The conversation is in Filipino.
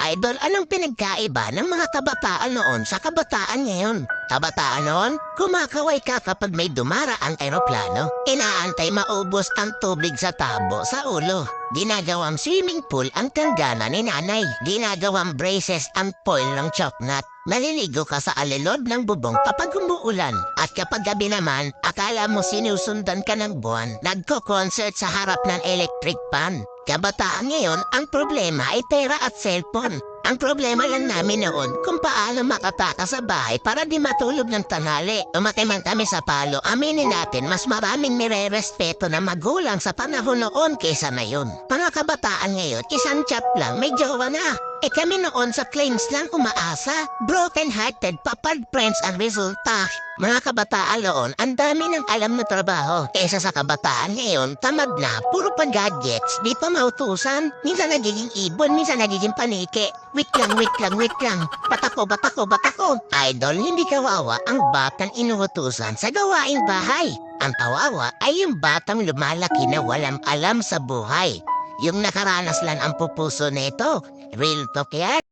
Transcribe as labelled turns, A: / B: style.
A: Idol, anong pinagkaiba ng mga kabataan noon sa kabataan ngayon? Kabataan noon, kumakaway ka kapag may dumaraang eroplano. Inaantay maubos ang tubig sa tabo sa ulo. Ginagawang swimming pool ang tanggana ni nanay. Ginagawang braces ang foil ng choknat. Maliligo ka sa alilod ng bubong kapag umuulan. At kapag gabi naman, akala mo sinusundan ka ng buwan. Nagko-concert sa harap ng electric pan. Kabataan ngayon, ang problema ay pera at cellphone. Ang problema lang namin noon kung paano makatakas sa bahay para di matulog ng tanghali. Umati man kami sa palo, aminin natin mas maraming nire-respeto na magulang sa panahon noon kaysa ngayon. Mga kabataan ngayon, isang chat lang, may jowa na. Kami noon sa claims lang umaasa. Broken-hearted, papad friends ang resulta. Mga kabataan noon, ang dami ng alam na trabaho. Kesa sa kabataan ngayon, tamad na, puro pa gadgets, di pa mautusan. Minsan nagiging ibon, minsan nagiging panike. Wait lang. Batako. Idol, hindi kawawa ang batang inuutusan sa gawaing bahay. Ang kawawa ay yung batang lumalaki na walang alam sa buhay. Yung nakaranas lang ang pupuso nito. Real talk yan.